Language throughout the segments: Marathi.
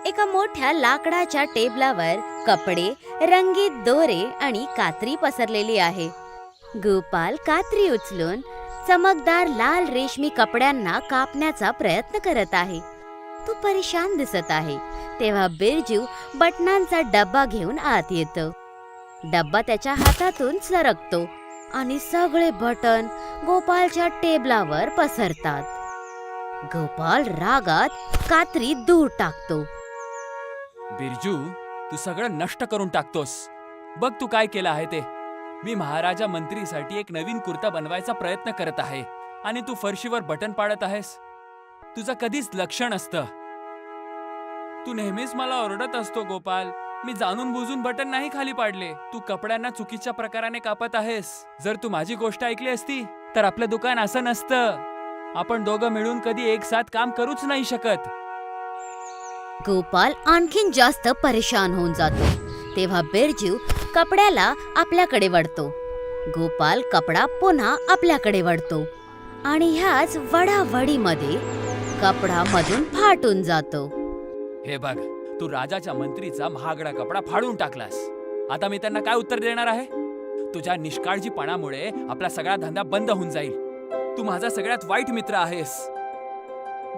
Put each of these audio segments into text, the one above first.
एका मोठ्या लाकडाच्या टेबलावर कपडे, रंगीत दोरे आणि कात्री पसरलेली आहे. गोपाल कात्री उचलून चमकदार लाल रेशमी कपड्यांना कापण्याचा प्रयत्न करत आहे. तो परेशान दिसत आहे. तेव्हा बिरजू बटनांचा डब्बा घेऊन आत येतो. डब्बा त्याच्या हातातून सरकतो आणि सगळे बटन गोपालच्या टेबलावर पसरतात. गोपाल रागात कात्री दूर टाकतो. बिरजू, तू सगळं नष्ट करून टाकतोस. बघ तू काय केलं आहे ते. मी महाराजा मंत्रीसाठी एक नवीन कुर्ता बनवायचा प्रयत्न करत आहे आणि तू फरशीवर बटन पाडत आहेस. तुझं कधीच लक्ष नसतं. तू नेहमीच मला ओरडत असतो गोपाल. मी जाणून बुजून बटन नाही खाली पाडले. तू कपड्यांना चुकीच्या प्रकाराने कापत आहेस. जर तू माझी गोष्ट ऐकली असती तर आपलं दुकान असं नसतं. आपण दोघं मिळून कधी एक साथ काम करूच नाही शकत. गोपाल आणखीन जास्त परेशान होऊन जातो. तेव्हा बिरजू कपड्याला आपल्याकडे वळतो. गोपाल कपडा पुन्हा आपल्याकडे वळतो आणि ह्याच वडावडीमध्ये कपडा मधून फाटून जातो. हे बघ, तू राजाच्या मंत्रीचा महागडा कपडा फाडून टाकलास. आता मी त्यांना काय उत्तर देणार आहे? तुझ्या निष्काळजीपणामुळे आपला सगळा धंदा बंद होऊन जाईल. तू माझा सगळ्यात वाईट मित्र आहेस.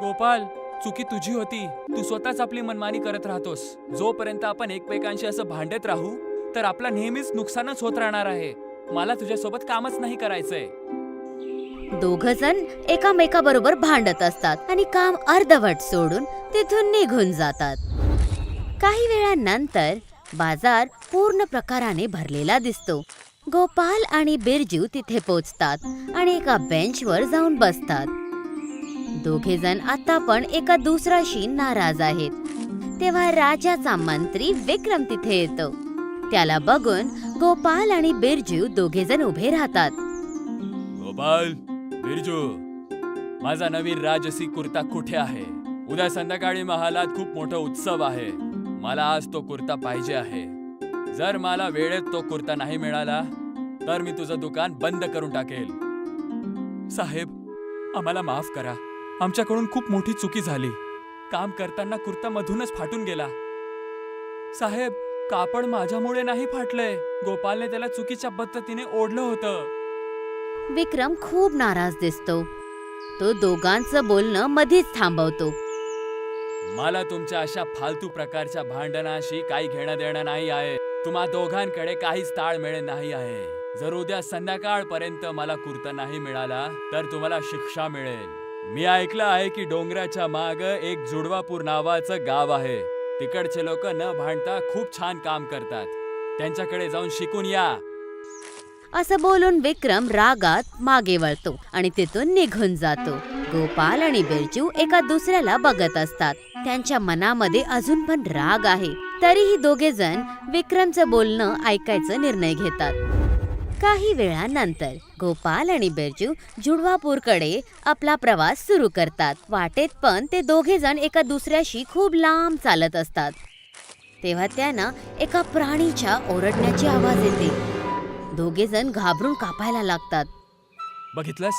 गोपाल, चुकी तुझी होती. तू स्वतःच आपली मनमानी करत राहतोस. जोपर्यंत आपण एकमेकांशी असं भांडत राहू तर आपला नेहमीच नुकसानच होत राहणार आहे. मला तुझ्यासोबत कामच नाही करायचंय. दोघ जण एकामेकाबरोबर भांडत असतात आणि काम अर्धवट सोडून तिथून निघून जातात. काही वेळानंतर बाजार पूर्ण प्रकाराने भरलेला दिसतो. गोपाल आणि बिरजू तिथे पोहोचतात आणि एका बेंचवर जाऊन बसतात. दोघे जण आता पण एका दुसऱ्याशी नाराज आहेत. तेव्हा राजाचा मंत्री विक्रम तिथे येतो. त्याला बघून गोपाल आणि बिरजू दोघे जण उभे राहतात. गोपाल, बिरजू, माझा नवीन राजसी कुर्ता कुठे आहे? उद्या संध्याकाळी महालात खूप मोठा उत्सव आहे. मला आज तो कुर्ता पाहिजे आहे. जर मला वेळेत तो कुर्ता नाही मिळाला तर मी तुझं दुकान बंद करून टाकेल. साहेब, आम्हाला माफ करा. आमच्याकडून खूप मोठी चुकी झाली. काम करताना कुर्ता मधूनच फाटून गेला. साहेब, कापड माझ्यामुळे नाही फाटलंय. गोपालने त्याला चुकीच्या पद्धतीने ओढलं होतं. विक्रम खूप नाराज दिसतो. तो दोघांचं बोलणं मध्येच थांबवतो. मला तुमच्या अशा फालतू प्रकारच्या भांडणाशी काही घेणं देणं नाही आहे. तुम्हा दोघांकडे काहीच ताळमेळ नाही आहे. जर उद्या संध्याकाळपर्यंत मला कुर्ता नाही मिळाला तर तुम्हाला शिक्षा मिळेल. मी ऐकलं आहे की डोंगराच्या माग एक जुडवापूर नावाचं गाव आहे. तिकडचे लोक न भांडता खूप छान काम करतात. त्यांच्याकडे जाऊन शिकून या. असं बोलून विक्रम रागात मागे वळतो आणि तिथून निघून जातो. गोपाल आणि बिरजू एका दुसऱ्याला बघत असतात. त्यांच्या मनामध्ये अजून पण राग आहे. तरीही दोघे जण विक्रमचं बोलणं ऐकायचा निर्णय घेतात. काही वेळानंतर गोपाल आणि बिरजू जुडवापूरकडे आपला प्रवास सुरू करतात. वाटेत पण ते दोघे जण एका दुसऱ्याशी खूप लांब चालत असतात. तेव्हा त्यांना एका प्राणीच्या ओरडण्याची आवाज येते. दोघे जण घाबरून कापायला लागतात. बघितलंस,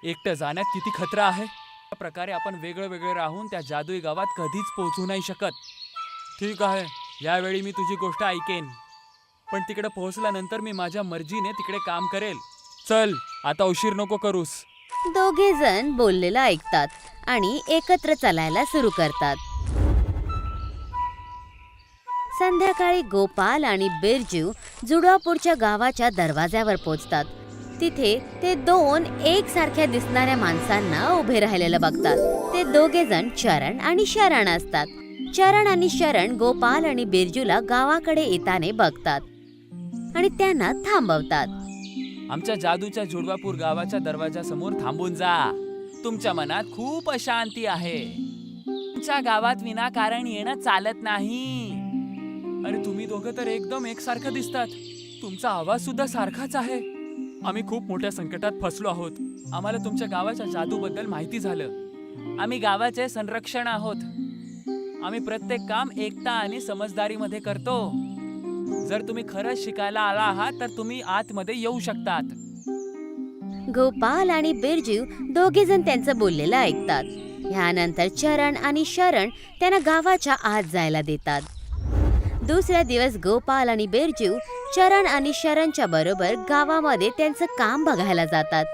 एकटं जाण्यात किती खतरा आहे. या प्रकारे आपण वेगळं वेगळं राहून त्या जादुई गावात कधीच पोहोचू नाही शकत. ठीक आहे, यावेळी मी तुझी गोष्ट ऐकेन. पण तिकडे पोहोचल्यानंतर मी माझ्या मर्जीने तिकडे काम करेल. चल, आता उशीर नको करूस. दोघे जण बोललेलं ऐकतात आणि एकत्र चालायला सुरू करतात. संध्याकाळी गोपाल आणि बिरजू जुडवापूरच्या गावाच्या दरवाज्यावर पोहोचतात. तिथे ते दोन एकसारख्या दिसणाऱ्या माणसांना उभे राहिलेलं बघतात. ते दोघे जण चरण आणि शरण असतात. चरण आणि शरण गोपाल आणि बिरजूला गावाकडे येताना बघतात आणि त्यांना थांबवतात. आमच्या जादूच्या जुडवापूर गावाच्या दरवाजासमोर थांबून जा. तुमच्या मनात खूप अशांती आहे. तुमच्या गावात विनाकारण येणं चालत नाही. अरे, तुम्ही दोघं तर एकदम एकसारखं दिसतात. तुमचा आवाज सुद्धा सारखाच आहे. आम्ही खूप मोठ्या संकटात फसलो आहोत. आम्हाला तुमच्या गावाच्या जादूबद्दल माहिती झालं. आम्ही गावाचे संरक्षण आहोत. आम्ही प्रत्येक काम एकता आणि समजदारीमध्ये करतो. जर तुम्ही खरंच शिकायला आला आहात तर तुम्ही आतमध्ये येऊ शकतात. गोपाल आणि बिरजू दोघे जण त्यांचं बोललेलं ऐकतात. ह्यानंतर चरण आणि शरण त्यांना गावाच्या आत जायला देतात. दुसऱ्या दिवस गोपाल आणि बिरजू चरण आणि शरणच्या बरोबर गावामध्ये त्यांचं काम बघायला जातात.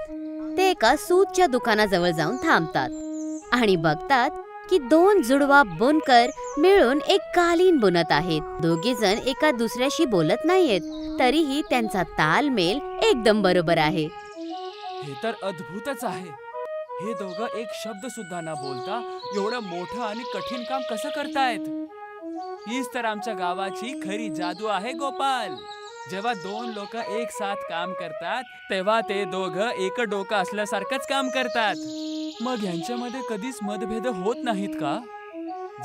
ते एका सूतच्या दुकानाजवळ जाऊन थांबतात आणि बघतात की दोन जुडवा बुनकर मिळून एक कालीन बुनत आहेत. दोघे जण एका दुसऱ्याशी बोलत नाहीयेत, तरीही त्यांचा तालमेल एकदम बरोबर आहे. हे तर अद्भुतच आहे. हे दोघं एक शब्द सुद्धा न बोलता एवढं मोठं आणि कठीण काम कसं करतायत? हीच तर आमच्या गावाची खरी जादू आहे गोपाल. जेव्हा दोन लोक एक साथ काम करतात तेव्हा ते दोघं एक डोकं असल्यासारखंच काम करतात. मग यांच्यामध्ये कधीच मतभेद होत नाहीत का?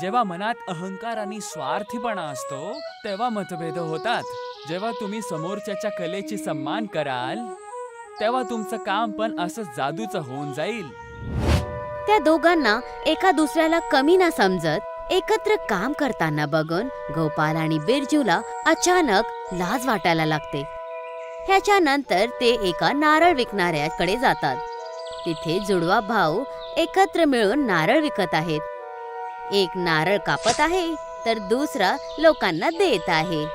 जेव्हा मनात अहंकार आणि स्वार्थीपणा असतो तेव्हा मतभेद होतात. जेव्हा तुम्ही समोरच्याच्या कलेची सन्मान कराल तेव्हा तुमचं काम पण असं जादूचं होऊन जाईल. त्या दोघांना एका दुसऱ्याला कमी ना समजत एकत्र काम करताना बघून गोपाल आणि बिरजूला अचानक लाज वाटायला लागते. ह्याच्यानंतर ते एका नारळ विकणाऱ्याकडे जातात. तिथे जुडवा भाऊ एकत्र मिळून नारळ विकत आहेत. एक नारळ कापत आहे तर दुसरा लोकांना देत आहे.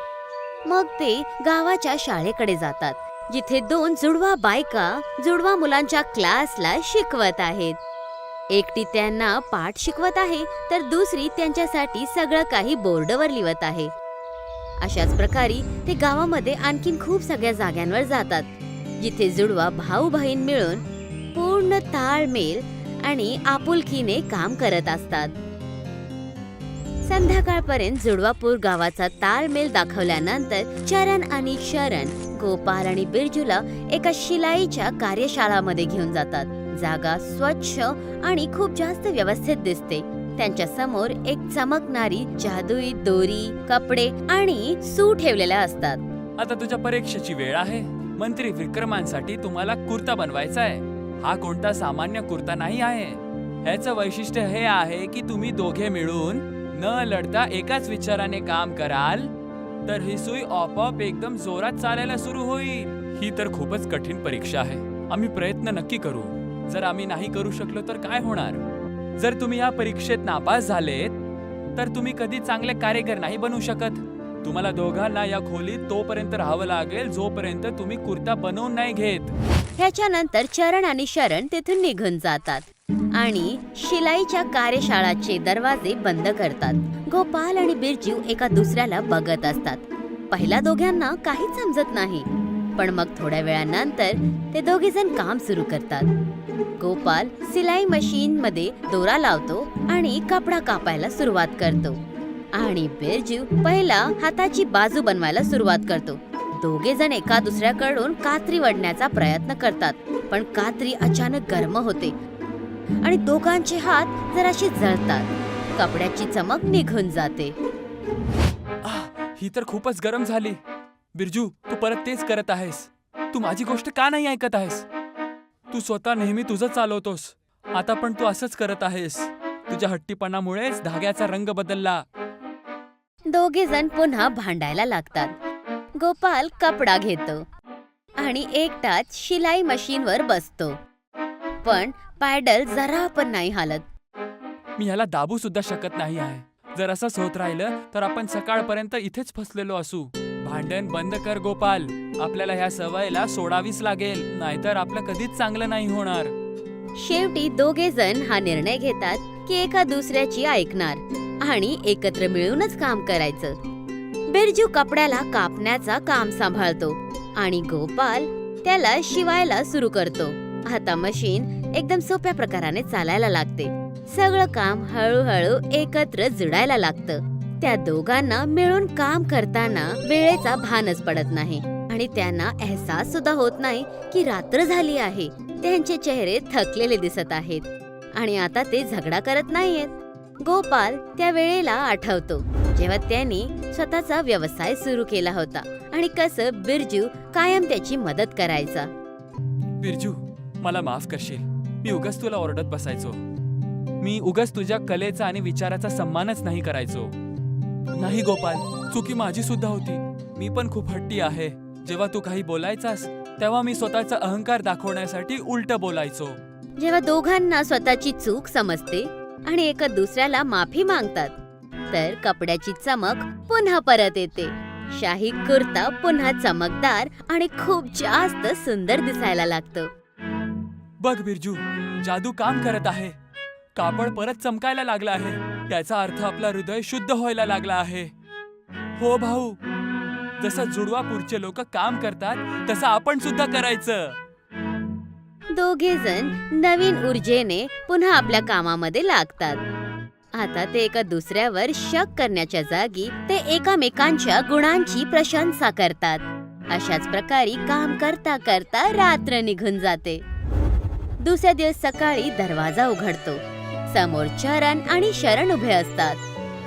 मग ते गावाच्या शाळेकडे जातात, जिथे दोन जुडवा बायका जुडवा मुलांच्या क्लासला शिकवत आहेत. एकटी त्यांना पाठ शिकवत आहे तर दुसरी त्यांच्यासाठी सगळं काही बोर्डवर लिहत आहे. अशाच प्रकारे ते गावामध्ये आणखीन खूप सगळ्या जागांवर जातात, जिथे जुडवा भाऊ बहीण मिळून पूर्ण ताळमेल आणि आपुलकीने काम करत असतात. संध्याकाळपर्यंत जुडवापूर गावाचा ताळमेल दाखवल्यानंतर चरण आणि शरण गोपाल आणि बिरजूला एका शिलाईच्या कार्यशाळामध्ये घेऊन जातात. जागा स्वच्छ आणि खूप जास्त व्यवस्थित दिसते. त्यांच्या समोर एक चमकणारी जादुई दोरी, कपडे आणि सू ठेवलेल्या असतात. आता तुझ्या परीक्षेची वेळ आहे. मंत्री विक्रमांसाठी तुम्हाला कुर्ता बनवायचा आहे. हा कोणता सामान्य कुर्ता नाही आहे. ह्याचं वैशिष्ट्य हे आहे की तुम्ही दोघे मिळून न लढता एकाच विचाराने काम कराल तर ही सुई आपोआप एकदम जोरात चालायला सुरू होईल. ही तर खूपच कठीण परीक्षा आहे. आम्ही प्रयत्न नक्की करू. जर आम्ही नाही करू शकलो तर काय होणार? जर तुम्ही या परीक्षेत नापास झालेत तर तुम्ही कधी चांगले कारीगर नाही बनू शकत. तुम्हाला दोघांना या खोलीत तोपर्यंत राहावं लागेल जोपर्यंत तुम्ही कुर्ता बनवून नाही घेत. ह्याच्यानंतर चरण आणि शरण तिथून निघून जातात आणि शिलाईच्या कार्यशाळाचे दरवाजे बंद करतात. गोपाल आणि बिरजू एका दुसऱ्याला बघत असतात. पहिल्या दोघांना काहीच समजत नाही, पण मग थोड्या वेळानंतर ते दोघे जण काम सुरू करतात. गोपाल सिलाई मशीन मध्ये दोरा लावतो आणि कपडा कापायला सुरुवात करतो आणि बिरजू पहिला हाताची बाजू बनवायला सुरुवात करतो. दोघे जण एका दुसऱ्याकडून कात्री वडण्याचा प्रयत्न करतात, पण कात्री अचानक गरम होते आणि दोघांचे हात जराशे जळतात. कपड्याची चमक निघून जाते. ही तर खूपच गरम झाली. बिरजू, तू परत तेच करत आहेस. तू माझी गोष्ट का नाही ऐकत आहेस? तू स्वतः नेहमी तुझं चालवतोस. आता पण तू असंच करत आहेस. तुझ्या हट्टीपणामुळेच धाग्याचा रंग बदलला. दोघे जण पुन्हा भांडायला लागतात. गोपाल कपडा घेतो आणि एकटाच शिलाई मशीनवर बसतो, पण पॅडल जरा पण नाही हालत. मी ह्याला दाबू सुद्धा शकत नाही आहे. जर असंच होत राहिलं तर आपण सकाळपर्यंत इथेच फसलेलो असू. भांडण बंद कर गोपाल. आपल्याला ह्या सवयीला सोडावीच लागेल, नाहीतर आपलं कधीच चांगलं नाही होणार. शेवटी दोघे जण हा निर्णय घेतात की एका दुसऱ्याची ऐकणार आणि एकत्र मिळूनच काम करायचं. बिरजू कपड्याला कापण्याचा काम सांभाळतो आणि गोपाल त्याला शिवायला सुरू करतो. आता मशीन एकदम सोप्या प्रकाराने चालायला लागते. सगळं काम हळूहळू एकत्र जुडायला लागतं. त्या दोघांना मिळून काम करताना वेळेचा भानच पडत नाही आणि त्यांना एहसास सुद्धा होत नाही की रात्र झाली आहे. त्यांचे चेहरे थकलेले दिसत आहेत आणि आता ते झगडा करत नाहीयेत. गोपाल त्या वेळेला आठवतो जेव्हा त्यांनी स्वतःचा व्यवसाय सुरू केला होता आणि कसं बिरजू कायम त्याची मदत करायचा. बिरजू, मला माफ करशील. मी उगाच तुला ओरडत बसायचो. मी उगाच तुझ्या कलेचा आणि विचाराचा सन्मानच नाही करायचो. नाही गोपाल, चुकी माझी सुद्धा होती. मी पण खूप हट्टी आहे. जेव्हा तू काही बोलायचास तेव्हा मी स्वतःचा अहंकार दाखवण्यासाठी उलट बोलायचो. जेव्हा दोघांना स्वतःची चूक समजते आणि एका दुसऱ्याला माफी मागतात तर कपड्याची चमक पुन्हा परत येते. शाही कुर्ता पुन्हा चमकदार आणि खूप जास्त सुंदर दिसायला लागतो. बघ बिरजू, जादू काम करत आहे. कापड परत चमकायला लागला आहे. याचा अर्थ आपला हृदय शुद्ध व्हायला लागला आहे. हो भाऊ, जसं जुडवापूरचे लोक काम करतात तसं आपण सुद्धा करायचं. दोघे जण नवीन ऊर्जेने पुन्हा आपल्या कामामध्ये लागतात. आता ते एका दुसऱ्यावर शक करण्याच्या जागी ते एकमेकांच्या गुणांची प्रशंसा करतात. अशाच प्रकारे काम करता करता रात्र निघून जाते. दुसऱ्या दिवस सकाळी दरवाजा उघडतो. समोर चरण आणि शरण उभे असतात.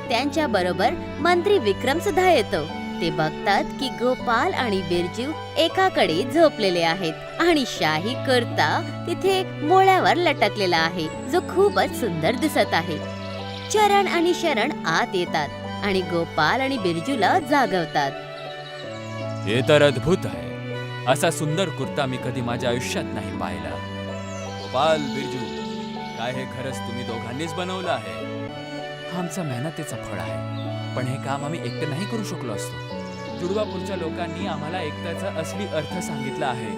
त्यांच्या बरोबर मंत्री विक्रम सुद्धा येतो. ते बघतात की गोपाल आणि बिरजू एकाकडे झोपलेले आहेत आणि शाही कुर्ता तिथे मोळ्यावर लटकलेला आहे, जो खूपच सुंदर दिसत आहे. चरण आणि शरण आत येतात आणि गोपाल आणि बिरजूला जागवतात. हे तर अद्भुत आहे. असा सुंदर कुर्ता मी कधी माझ्या आयुष्यात नाही पाहिला. गोपाल, बिरजू, काय हे खरंच तुम्ही दोघांनीच बनवलं आहे? आमचा मेहनतीचं फळ आहे, पण हे काम आम्ही एकटे नाही करू शकलो असतो. जुडवापूरच्या लोकांनी आम्हाला एकट्याचा असली अर्थ सांगितला आहे.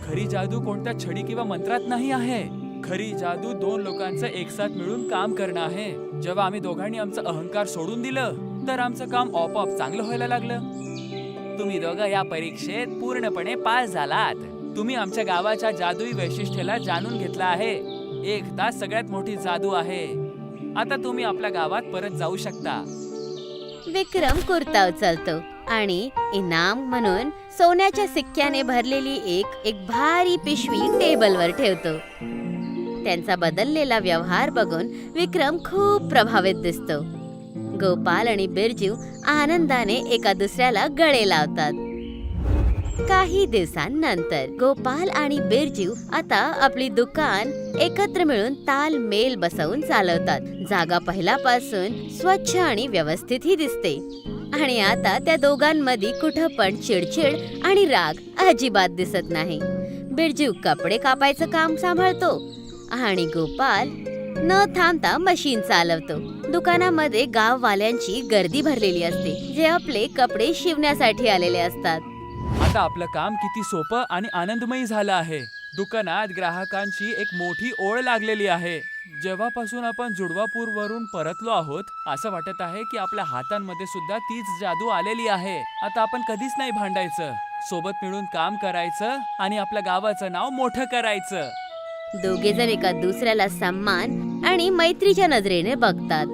खरी जादू कोणत्या छडी किंवा मंत्रात नाही आहे. खरी जादू दोन लोकांचं एकसाथ मिळून काम करणं आहे. जेव्हा आम्ही दोघांनी आमचा अहंकार सोडून दिलं तर आमचं काम आपोआप चांगलं व्हायला लागलं. तुम्ही दोघं या परीक्षेत पूर्णपणे पास झालात. तुम्ही आमच्या गावाच्या जादुई वैशिष्ट्याला जाणून घेतला आहे. एकता सगळ्यात मोठी जादू आहे. आता तुम्ही आपल्या गावात परत जाऊ शकता. विक्रम कुर्ता उचलतो आणि इनाम म्हणून सोन्याच्या सिक्क्याने भरलेली एक भारी पिशवी टेबलवर ठेवतो. त्यांचा बदललेला व्यवहार बघून विक्रम खूप प्रभावित दिसतो. गोपाल आणि बिरजू आनंदाने एका दुसऱ्याला गळे लावतात. काही दिवसांनंतर गोपाल आणि बिरजू आता आपली दुकान एकत्र मिळून तालमेल बसवून चालवतात. जागा पहिल्यापासून स्वच्छ आणि व्यवस्थितही दिसते आणि आता त्या दोघांमध्ये कुठं पण चिडचिड आणि राग अजिबात दिसत नाही. बिरजू कपडे कापायचं काम सांभाळतो आणि गोपाल न थांबता मशीन चालवतो. दुकानामध्ये गाववाल्यांची गर्दी भरलेली असते, जे आपले कपडे शिवण्यासाठी आलेले असतात. आता आपलं काम किती सोपं आणि आनंदमयी झालं आहे. दुकानात ग्राहकांची एक मोठी ओळ लागलेली आहे. जेव्हापासून आपण जुडवापूरवरून परतलो आहोत, असं वाटत आहे की आपल्या हातांमध्ये सुद्धा तीच जादू आलेली आहे. आता आपण कधीच नाही भांडायचं, सोबत मिळून काम करायचं आणि आपल्या गावाचं नाव मोठं करायचं. दोघे जण एका दुसऱ्याला सन्मान आणि मैत्रीच्या नजरेने बघतात.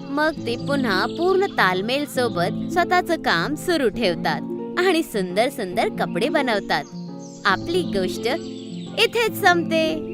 मग ते पुन्हा पूर्ण तालमेल सोबत स्वतःचं काम सुरू ठेवतात आणि सुंदर सुंदर कपडे बनवतात. आपली गोष्ट इथेच संपते.